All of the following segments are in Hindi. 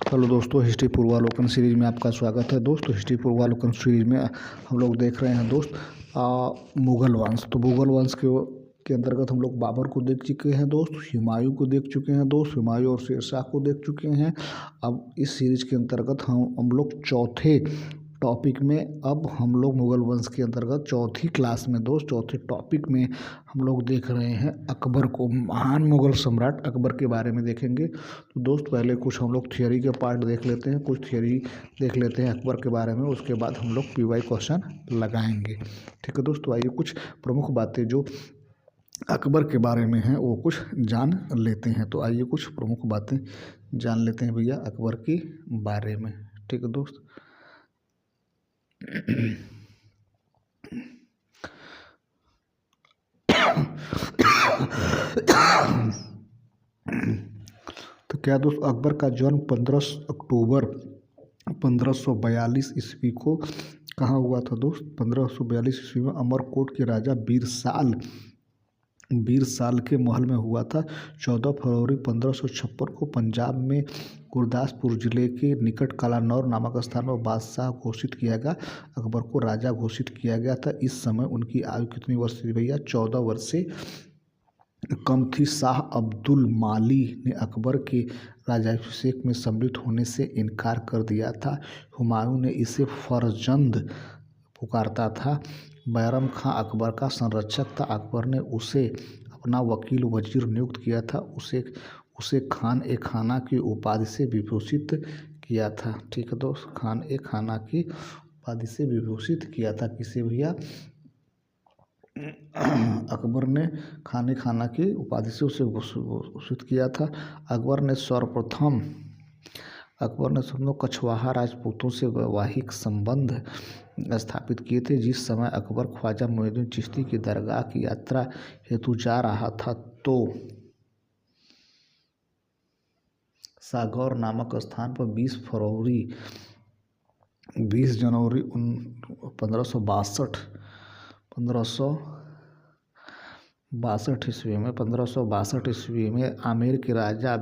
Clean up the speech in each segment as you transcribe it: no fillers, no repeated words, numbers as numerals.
हेलो दोस्तों, हिस्ट्री पूर्वालोकन सीरीज में आपका स्वागत है। दोस्तों, हिस्ट्री पूर्वालोकन सीरीज में हम लोग देख रहे हैं मुगल वंश। तो मुगल वंश के अंतर्गत हम लोग बाबर को देख चुके हैं दोस्त, हुमायूं को देख चुके हैं दोस्त, हुमायूं और शेरशाह को देख चुके हैं। अब इस सीरीज के अंतर्गत हम लोग चौथे टॉपिक में, अब हम लोग मुगल वंश के अंतर्गत चौथी क्लास में दोस्त, चौथे टॉपिक में हम लोग देख रहे हैं अकबर को। महान मुगल सम्राट अकबर के बारे में देखेंगे। तो दोस्त, पहले कुछ हम लोग थियोरी के पार्ट देख लेते हैं, कुछ थियोरी देख लेते हैं अकबर के बारे में, उसके बाद हम लोग PY क्वेश्चन लगाएंगे। ठीक है दोस्तों, आइए कुछ प्रमुख बातें जो अकबर के बारे में हैं वो कुछ जान लेते हैं। तो आइए कुछ प्रमुख बातें जान लेते हैं भैया अकबर के बारे में। ठीक है दोस्त। तो क्या दोस्त, अकबर का जन्म 15 अक्टूबर 1542 ईस्वी को कहाँ हुआ था दोस्त? 1542 ईस्वी में अमरकोट के राजा बीर साल के महल में हुआ था। 14 फरवरी 1556 को पंजाब में गुरदासपुर जिले के निकट कालानौर नामक स्थान पर बादशाह घोषित किया गया, अकबर को राजा घोषित किया गया था। इस समय उनकी आयु कितनी वर्ष थी भैया? 14 वर्ष से कम थी। शाह अब्दुल माली ने अकबर के राजाभिषेक में सम्मिलित होने से इनकार कर दिया था। हुमायूं ने इसे फर्जंद पुकारता था। बैरम खां अकबर का संरक्षक था। अकबर ने उसे अपना वकील वजीर नियुक्त किया था। उसे खान ए खाना की उपाधि से विभूषित किया था। ठीक है दोस्त, खान ए खाना की उपाधि से विभूषित किया था। किसे भैया? अकबर ने खान ए खाना की उपाधि से उसे भूषित किया था। अकबर ने सर्वप्रथम कछवाहा राजपूतों से वैवाहिक संबंध स्थापित किए थे। जिस समय अकबर ख्वाजा मोइनुद्दीन चिश्ती की दरगाह की यात्रा हेतु जा रहा था तो सागौर नामक स्थान पर 20 जनवरी 1562 ईस्वी में आमेर के राजा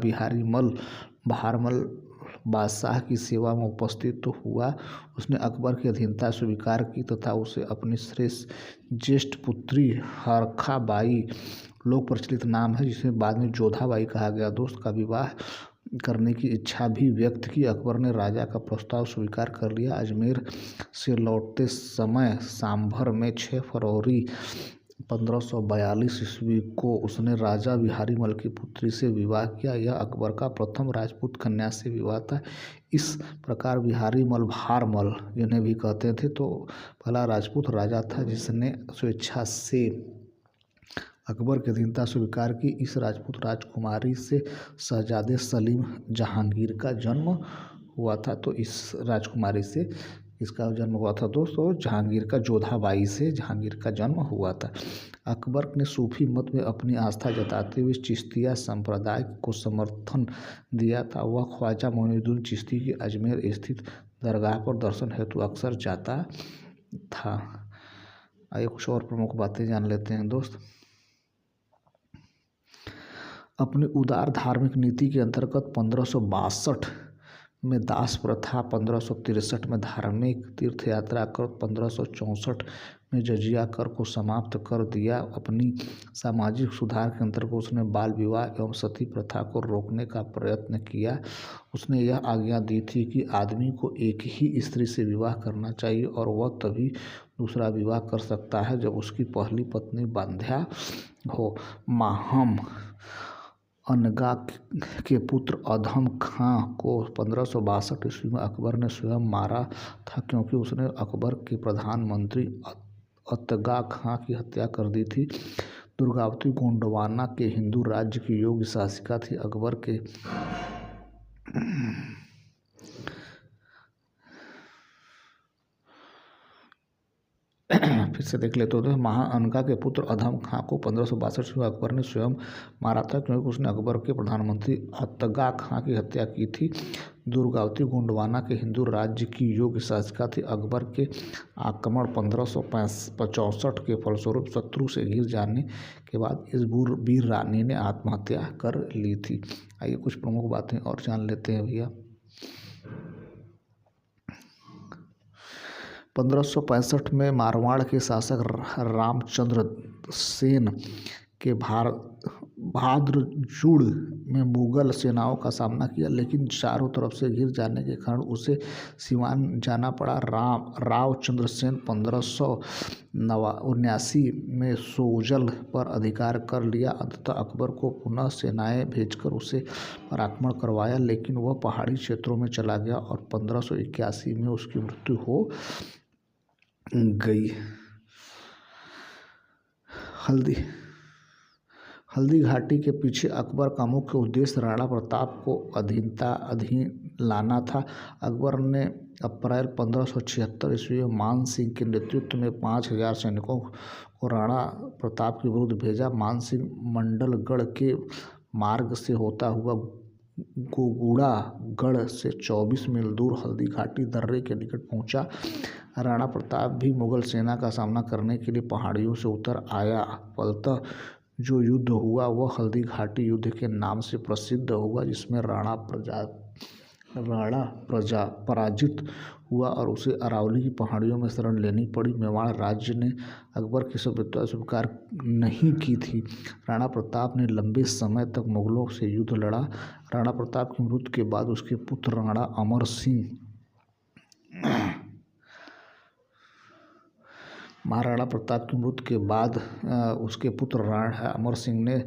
बहारमल बादशाह की सेवा में उपस्थित तो हुआ। उसने अकबर की अधीनता स्वीकार की तथा उसे अपनी ज्येष्ठ पुत्री हरखा बाई, लोक प्रचलित नाम है जिसे बाद में जोधा बाई कहा गया दोस्त, का विवाह करने की इच्छा भी व्यक्त की। अकबर ने राजा का प्रस्ताव स्वीकार कर लिया। अजमेर से लौटते समय सांभर में 6 फरवरी 1542 ईस्वी को उसने राजा बिहारी मल की पुत्री से विवाह किया। यह अकबर का प्रथम राजपूत कन्या से विवाह था। इस प्रकार बिहारी मल भारमल जिन्हें भी कहते थे तो पहला राजपूत राजा था जिसने स्वेच्छा से अकबर की अधीनता स्वीकार की। इस राजपूत राजकुमारी से शहजादे सलीम जहांगीर का जन्म हुआ था। तो इस राजकुमारी से इसका जन्म हुआ था दोस्तों, जहांगीर का जोधाबाई से जहांगीर का जन्म हुआ था। अकबर ने सूफी मत में अपनी आस्था जताते हुए चिश्तिया संप्रदाय को समर्थन दिया था। वह ख्वाजा मोइनुद्दीन चिश्ती की अजमेर स्थित दरगाह पर दर्शन हेतु अक्सर जाता था। आइए कुछ और प्रमुख बातें जान लेते हैं दोस्त। अपनी उदार धार्मिक नीति के अंतर्गत 1562 में दास प्रथा, 1563 में धार्मिक तीर्थ यात्रा कर, 1564 में जजिया कर को समाप्त कर दिया। अपनी सामाजिक सुधार के अंतर्गत उसने बाल विवाह एवं सती प्रथा को रोकने का प्रयत्न किया। उसने यह आज्ञा दी थी कि आदमी को एक ही स्त्री से विवाह करना चाहिए और वह तभी दूसरा विवाह कर सकता है जब उसकी पहली पत्नी बांध्या हो। माहम अनगा के पुत्र अधम खां को 1562 ईस्वी में अकबर ने स्वयं मारा था, क्योंकि उसने अकबर के प्रधानमंत्री अतगा खां की हत्या कर दी थी। दुर्गावती गोंडवाना के हिंदू राज्य की योग्य शासिका थी। अकबर के फिर से देख लेते हो। महाअनगा के पुत्र अधम खां को 1562 में अकबर ने स्वयं मारा था, क्योंकि उसने अकबर के प्रधानमंत्री अतगा खां की हत्या की थी। दुर्गावती गोंडवाना के हिंदू राज्य की योग्य शासिका थी। अकबर के आक्रमण 1565 के फलस्वरूप शत्रु से घिर जाने के बाद इस वीर रानी ने आत्महत्या कर ली थी। आइए कुछ प्रमुख बातें और जान लेते हैं भैया। 1565 में मारवाड़ के शासक रामचंद्र सेन के भाद्रजुड़ में मुगल सेनाओं का सामना किया, लेकिन चारों तरफ से घिर जाने के कारण उसे सिवान जाना पड़ा। रावचंद्र सेन 1579 में सोजल पर अधिकार कर लिया। अंततः अकबर को पुनः सेनाएं भेजकर उसे पर आक्रमण करवाया, लेकिन वह पहाड़ी क्षेत्रों में चला गया और 1581 में उसकी मृत्यु हो गई। हल्दी घाटी के पीछे अकबर का मुख्य उद्देश्य राणा प्रताप को अधीन लाना था। अकबर ने अप्रैल 1576 ईस्वी में मान सिंह के नेतृत्व में 5000 सैनिकों को राणा प्रताप के विरुद्ध भेजा। मान सिंह मंडलगढ़ के मार्ग से होता हुआ गोगुड़ा गढ़ से 24 मील दूर हल्दी घाटी दर्रे के निकट पहुंचा। राणा प्रताप भी मुगल सेना का सामना करने के लिए पहाड़ियों से उतर आया। फलतः जो युद्ध हुआ वह हल्दी घाटी युद्ध के नाम से प्रसिद्ध हुआ, जिसमें राणा पराजित हुआ और उसे अरावली की पहाड़ियों में शरण लेनी पड़ी। मेवाड़ राज्य ने अकबर की सभ्यता स्वीकार नहीं की थी। राणा प्रताप ने लंबे समय तक मुगलों से युद्ध लड़ा। राणा प्रताप की मृत्यु के बाद उसके पुत्र राणा अमर सिंह महाराणा प्रताप की मृत्यु के बाद उसके पुत्र राणा अमर सिंह ने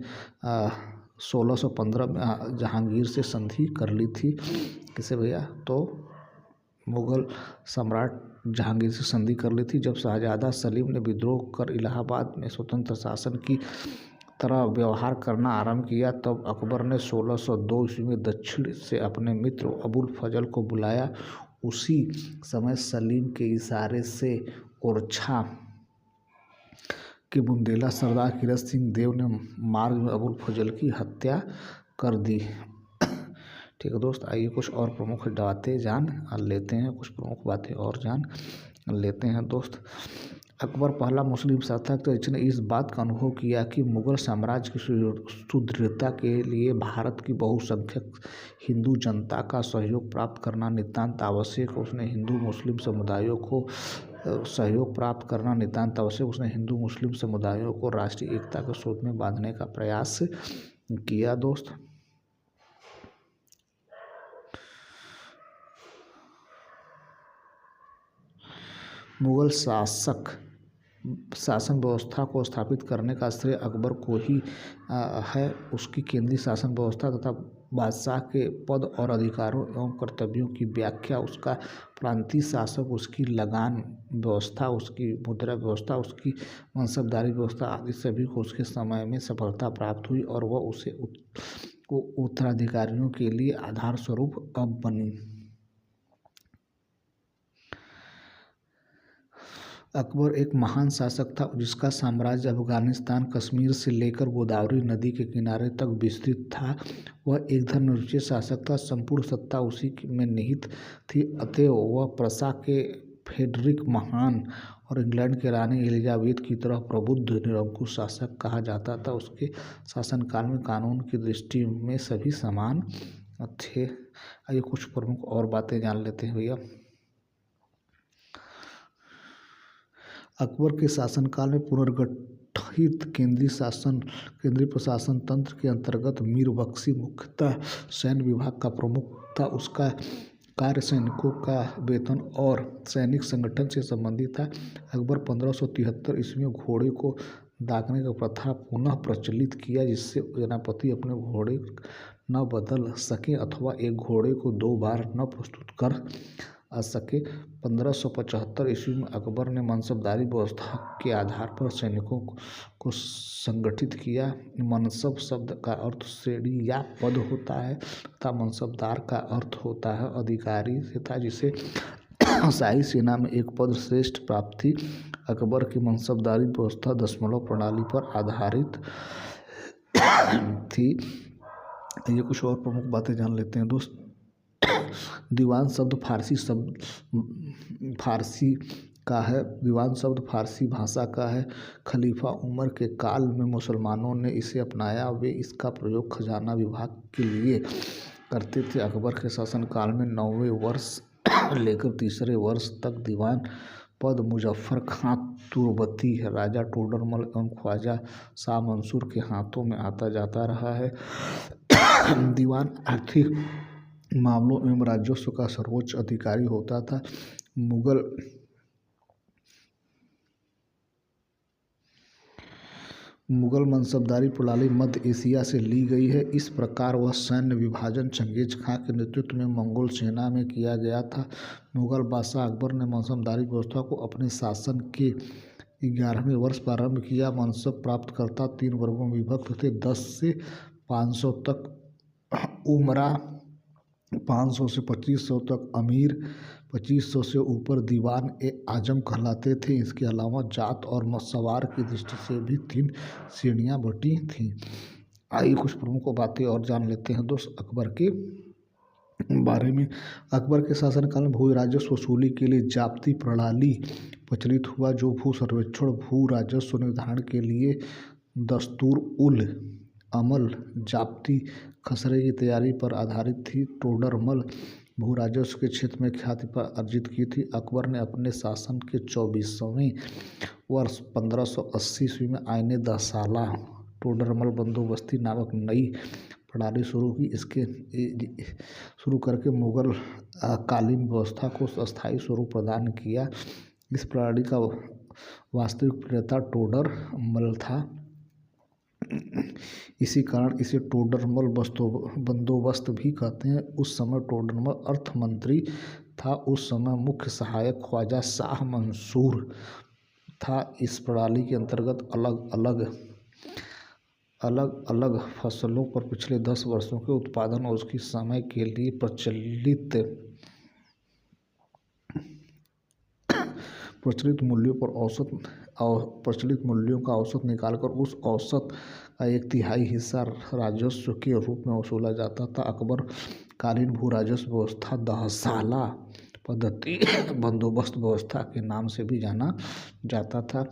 1615 में जहांगीर से संधि कर ली थी। किसे भैया? तो मुगल सम्राट जहांगीर से संधि कर ली थी। जब शहजादा सलीम ने विद्रोह कर इलाहाबाद में स्वतंत्र शासन की तरह व्यवहार करना आरंभ किया, तब अकबर ने 1602 ईस्वी में दक्षिण से अपने मित्र अबुल फजल को बुलाया। उसी समय सलीम के इशारे से ओरछा के बुंदेला सरदार कीरत सिंह देव ने मार्ग में अबुल फजल की हत्या कर दी। ठीक है दोस्त, आइए कुछ और प्रमुख बातें जान लेते हैं। दोस्त, अकबर पहला मुस्लिम शासक था जिसने इस बात का अनुभव किया कि मुगल साम्राज्य की सुदृढ़ता के लिए भारत की बहुसंख्यक हिंदू जनता का सहयोग प्राप्त करना नितांत आवश्यक है। उसने हिंदू मुस्लिम समुदायों को राष्ट्रीय एकता के सूत्र में बांधने का प्रयास किया। दोस्त, मुगल शासन व्यवस्था को स्थापित करने का श्रेय अकबर को ही है। उसकी केंद्रीय शासन व्यवस्था तथा बादशाह के पद और अधिकारों एवं कर्तव्यों की व्याख्या, उसका प्रांतीय शासक, उसकी लगान व्यवस्था, उसकी मुद्रा व्यवस्था, उसकी मनसबदारी व्यवस्था आदि सभी को उसके समय में सफलता प्राप्त हुई और वह उसे उत्तराधिकारियों के लिए आधार स्वरूप अब बनी। अकबर एक महान शासक था जिसका साम्राज्य अफगानिस्तान, कश्मीर से लेकर गोदावरी नदी के किनारे तक विस्तृत था। वह एक धर्मनिरपेक्ष शासक था। संपूर्ण सत्ता उसी में निहित थी। अतएव वह प्रशा के फ्रेडरिक महान और इंग्लैंड के रानी एलिजाबेथ की तरह प्रबुद्ध निरंकुश शासक कहा जाता था। उसके शासनकाल में कानून की दृष्टि में सभी समान थे। आइए कुछ प्रमुख और बातें जान लेते हैं भैया। अकबर के शासनकाल में पुनर्गठित केंद्रीय प्रशासन तंत्र के अंतर्गत मीर बख्शी मुख्यतः सैन्य विभाग का प्रमुख था। उसका कार्य सैनिकों का वेतन और सैनिक संगठन से संबंधित था। अकबर 1573 ईस्वी में घोड़े को दागने का प्रथा पुनः प्रचलित किया, जिससे सेनापति अपने घोड़े न बदल सके अथवा एक घोड़े को 2 बार न प्रस्तुत कर सके। 1575 ईस्वी में अकबर ने मनसबदारी व्यवस्था के आधार पर सैनिकों को संगठित किया। मनसब शब्द का अर्थ श्रेणी या पद होता है तथा मनसबदार का अर्थ होता है अधिकारी तथा जिसे शाही सेना में एक पद श्रेष्ठ प्राप्त थी। अकबर की मनसबदारी व्यवस्था दशमलव प्रणाली पर आधारित थी। ये कुछ और प्रमुख बातें जान लेते हैं दोस्त। दीवान शब्द फारसी भाषा का है। खलीफा उमर के काल में मुसलमानों ने इसे अपनाया। वे इसका प्रयोग खजाना विभाग के लिए करते थे। अकबर के शासनकाल में 9वें वर्ष लेकर 3रे वर्ष तक दीवान पद मुजफ्फर खां तुर्बती राजा टोडरमल एवं ख्वाजा शाह मंसूर के हाथों में आता जाता रहा है। दीवान आर्थिक मामलों एवं राजस्व का सर्वोच्च अधिकारी होता था। मुगल मनसबदारी प्रणाली मध्य एशिया से ली गई है। इस प्रकार वह सैन्य विभाजन चंगेज खां के नेतृत्व में मंगोल सेना में किया गया था। मुगल बादशाह अकबर ने मनसबदारी व्यवस्था को अपने शासन के 11वें वर्ष प्रारंभ किया। मनसब प्राप्तकर्ता 3 वर्गों में विभक्त थे। 10 से 500 तक उमरा, 500 से 2500 तक अमीर, 2500 से ऊपर दीवान ए आजम कहलाते थे। इसके अलावा जात और सवार की दृष्टि से भी 3 श्रेणियां बटी थीं। आइए कुछ प्रमुख बातें और जान लेते हैं दोस्त अकबर के बारे में। अकबर के शासनकाल में भू राजस्व वसूली के लिए जाप्ती प्रणाली प्रचलित हुआ, जो भू सर्वेक्षण भू राजस्व निर्धारण के लिए दस्तूर उल अमल जाप्ती खसरे की तैयारी पर आधारित थी। टोडरमल भू राजस्व के क्षेत्र में ख्याति पर अर्जित की थी। अकबर ने अपने शासन के 24वें वर्ष 1580 ईस्वी में आईने 10 साला टोडरमल बंदोबस्ती नामक नई प्रणाली शुरू की। इसके शुरू करके मुगल कालीन व्यवस्था को अस्थायी स्वरूप प्रदान किया। इस प्रणाली का वास्तविक प्रणेता टोडरमल था। इसी कारण इसे टोडरमल बंदोबस्त भी कहते हैं। उस समय टोडरमल अर्थ मंत्री था। उस समय मुख्य सहायक ख्वाजा शाह मंसूर था। इस प्रणाली के अंतर्गत अलग अलग फसलों पर पिछले 10 वर्षों के उत्पादन और उसकी समय के लिए प्रचलित मूल्यों का औसत निकालकर उस औसत का 1/3 हिस्सा राजस्व के रूप में वसूला जाता था। अकबर कालीन भू राजस्व व्यवस्था 10 साला पद्धति बंदोबस्त व्यवस्था के नाम से भी जाना जाता था।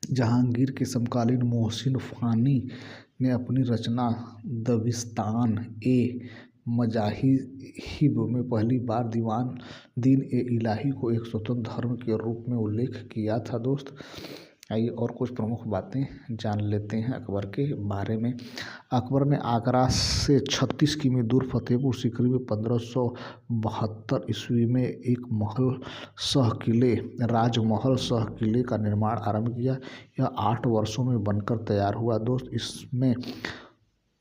जहांगीर के समकालीन मोहसिन फानी ने अपनी रचना दबिस्तान ए मजाहिब में पहली बार दीन ए इलाही को एक स्वतंत्र धर्म के रूप में उल्लेख किया था। दोस्त आइए और कुछ प्रमुख बातें जान लेते हैं अकबर के बारे में। अकबर ने आगरा से 36 किमी दूर फतेहपुर सीकरी में 1572 ईस्वी में एक राजमहल सह किले का निर्माण आरंभ किया। यह 8 वर्षों में बनकर तैयार हुआ। दोस्त इसमें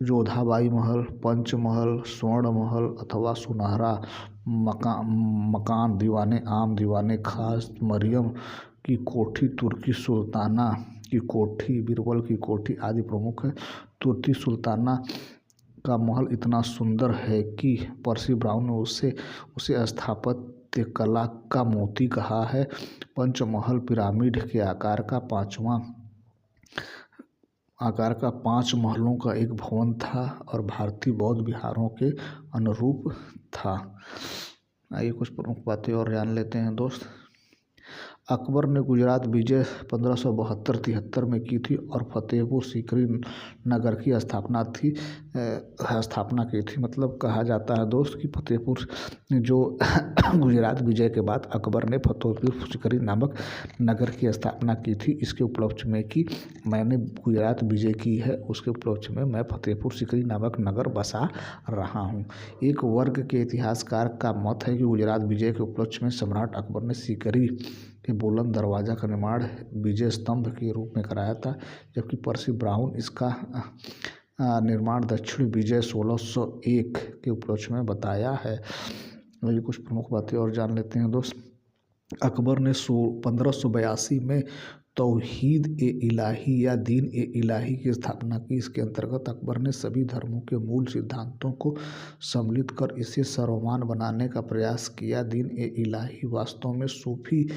जोधाबाई महल, पंचमहल, स्वर्ण महल अथवा सुनहरा मकान, दीवाने आम, दीवाने खास, मरियम की कोठी, तुर्की सुल्ताना की कोठी, बीरबल की कोठी आदि प्रमुख है। तुर्की सुल्ताना का महल इतना सुंदर है कि पर्सी ब्राउन ने उसे स्थापत्य कला का मोती कहा है। पंचमहल पिरामिड के आकार का 5 महलों का एक भवन था और भारतीय बौद्ध विहारों के अनुरूप था। आइए कुछ प्रमुख बातें और जान लेते हैं दोस्त। अकबर ने गुजरात विजय 1572-73 में की थी और फतेहपुर सीकरी नगर की स्थापना की थी। मतलब कहा जाता है दोस्त कि फतेहपुर जो गुजरात विजय के बाद अकबर ने फतेहपुर सीकरी नामक नगर की स्थापना की थी। इसके उपलक्ष्य में कि मैंने गुजरात विजय की है, उसके उपलक्ष्य में मैं फतेहपुर सीकरी नामक नगर बसा रहा हूँ। एक वर्ग के इतिहासकार का मत है कि गुजरात विजय के उपलक्ष्य में सम्राट अकबर ने सीकरी के बुलंद दरवाजा का निर्माण विजय स्तंभ के रूप में कराया था, जबकि पर्सी ब्राउन इसका निर्माण दक्षिण विजय 1601 के उपलक्ष्य में बताया है। ये कुछ प्रमुख बातें और जान लेते हैं दोस्त। अकबर ने 1582 में तौहीद ए इलाही या दीन ए इलाही की स्थापना की। इसके अंतर्गत अकबर ने सभी धर्मों के मूल सिद्धांतों को सम्मिलित कर इसे सर्वमान्य बनाने का प्रयास किया। दीन ए इलाही वास्तव में सूफी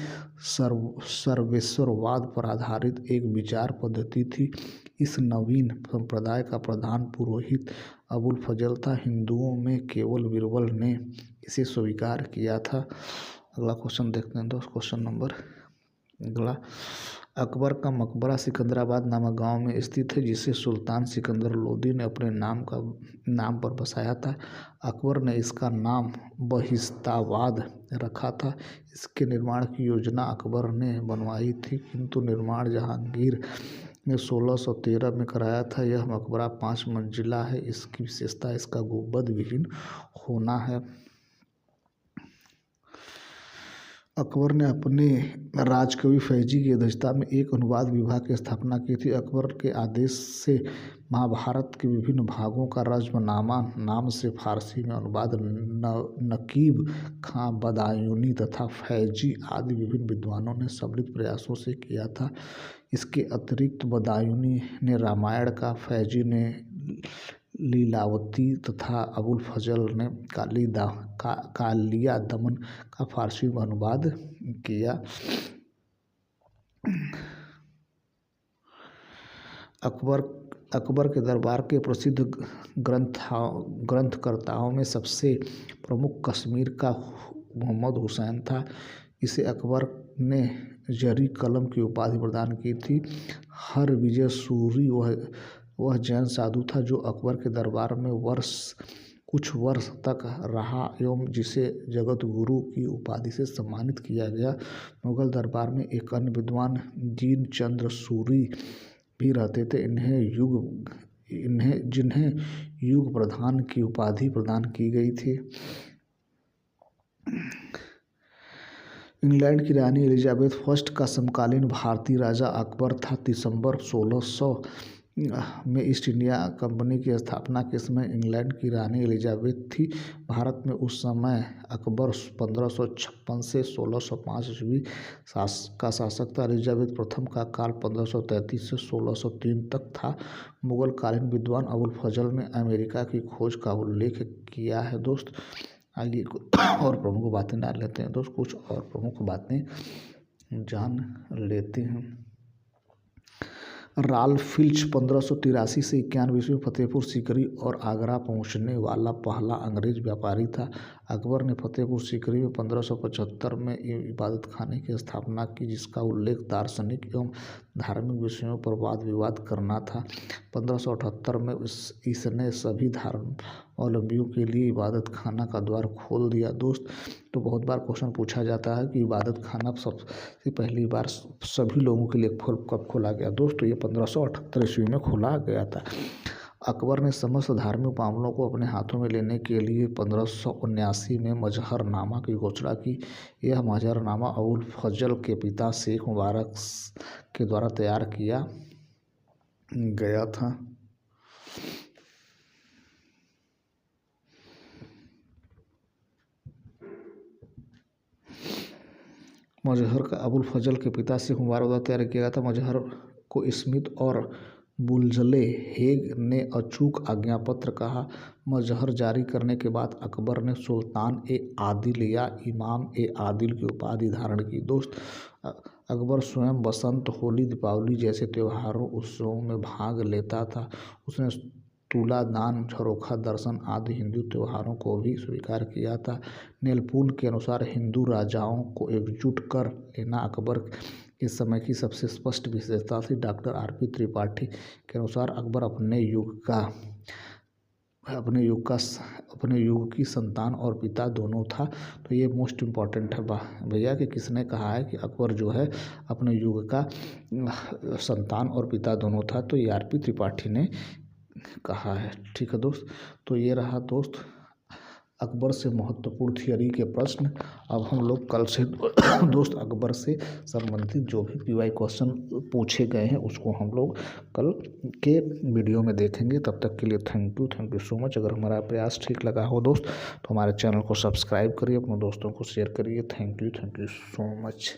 सर्वेश्वरवाद पर आधारित एक विचार पद्धति थी। इस नवीन संप्रदाय का प्रधान पुरोहित अबुल फजल था। हिंदुओं में केवल बीरबल ने इसे स्वीकार किया था। अगला क्वेश्चन देखते हैं दोस्त। क्वेश्चन नंबर अगला, अकबर का मकबरा सिकंदराबाद नामक गांव में स्थित है, जिसे सुल्तान सिकंदर लोदी ने अपने नाम पर बसाया था। अकबर ने इसका नाम बहिश्ताबाद रखा था। इसके निर्माण की योजना अकबर ने बनवाई थी, किंतु निर्माण जहांगीर ने 1613 में कराया था। यह मकबरा 5 मंजिला है। इसकी विशेषता इसका गुंबद विहीन होना है। अकबर ने अपने राजकवि फैजी की अध्यक्षता में एक अनुवाद विभाग की स्थापना की थी। अकबर के आदेश से महाभारत के विभिन्न भागों का रज़्मनामा नाम से फारसी में अनुवाद नकीब खां बदायूनी तथा फैजी आदि विभिन्न विद्वानों ने सम्मिलित प्रयासों से किया था। इसके अतिरिक्त बदायूनी ने रामायण का, फैजी ने लीलावती तथा अबुल फजल ने कालिया दमन का फारसी में अनुवाद किया। अकबर के दरबार के प्रसिद्ध ग्रंथकर्ताओं में सबसे प्रमुख कश्मीर का मोहम्मद हुसैन था। इसे अकबर ने जरी कलम की उपाधि प्रदान की थी। हरविजय सूरी वह जैन साधु था जो अकबर के दरबार में कुछ वर्ष तक रहा एवं जिसे जगत गुरु की उपाधि से सम्मानित किया गया। मुगल दरबार में एक अन्य विद्वान जीन चंद्र सूरी भी रहते थे। जिन्हें युग प्रधान की उपाधि प्रदान की गई थी। इंग्लैंड की रानी एलिजाबेथ फर्स्ट का समकालीन भारतीय राजा अकबर था। दिसंबर 1600 में ईस्ट इंडिया कंपनी की स्थापना के समय इंग्लैंड की रानी एलिजाबेथ थी। भारत में उस समय अकबर 1556 से 1605 ईस्वी का शासक था। एलिजाबेथ प्रथम का काल 1533 से 1603 तक था। मुगल कालीन विद्वान अबुल फजल ने अमेरिका की खोज का उल्लेख किया है। दोस्त आगे और प्रमुख बातें जान लेते हैं। दोस्त कुछ और प्रमुख बातें जान लेते हैं। राल्फ फिल्च 1583 से 91 में फतेहपुर सीकरी और आगरा पहुंचने वाला पहला अंग्रेज व्यापारी था। अकबर ने फतेहपुर सीकरी में 1575 में इबादत खाने की स्थापना की, जिसका उल्लेख दार्शनिक एवं धार्मिक विषयों पर वाद विवाद करना था। 1578 में इसने सभी धर्मावलंबियों के लिए इबादत खाना का द्वार खोल दिया। दोस्त तो बहुत बार क्वेश्चन पूछा जाता है कि इबादत खाना सबसे पहली बार सभी लोगों के लिए कब खोला गया। दोस्तों ये 1578 ईस्वी में खोला गया था। अकबर ने समस्त धार्मिक मामलों को अपने हाथों में लेने के लिए 1579 में मजहरनामा की घोषणा की। यह मजहरनामा अबुल फजल के पिता शेख मुबारक के द्वारा तैयार किया गया था। मजहर का अबुल फजल के पिता शेख मुबारक द्वारा तैयार किया गया था। मजहर को स्मिथ और बुल्जले हेग ने अचूक आज्ञापत्र कहा। मजहर जारी करने के बाद अकबर ने सुल्तान ए आदिल या इमाम ए आदिल की उपाधि धारण की। दोस्त अकबर स्वयं बसंत, होली, दीपावली जैसे त्योहारों उत्सवों में भाग लेता था। उसने तुलादान, झरोखा दर्शन आदि हिंदू त्योहारों को भी स्वीकार किया था। नेलपूल के अनुसार हिंदू राजाओं को एकजुट कर लेना अकबर के समय की सबसे स्पष्ट विशेषता थी। Doctor RP. त्रिपाठी के अनुसार अकबर अपने युग की संतान और पिता दोनों था। तो ये मोस्ट इम्पॉर्टेंट है भैया कि किसने कहा है कि अकबर जो है अपने युग का संतान और पिता दोनों था। तो ये आर.पी. त्रिपाठी ने कहा है। ठीक है दोस्त, तो ये रहा दोस्त अकबर से महत्वपूर्ण थियरी के प्रश्न। अब हम लोग कल से दोस्त अकबर से संबंधित जो भी पीवाई क्वेश्चन पूछे गए हैं उसको हम लोग कल के वीडियो में देखेंगे। तब तक के लिए थैंक यू सो मच। अगर हमारा प्रयास ठीक लगा हो दोस्त तो हमारे चैनल को सब्सक्राइब करिए, अपने दोस्तों को शेयर करिए। Thank you so much.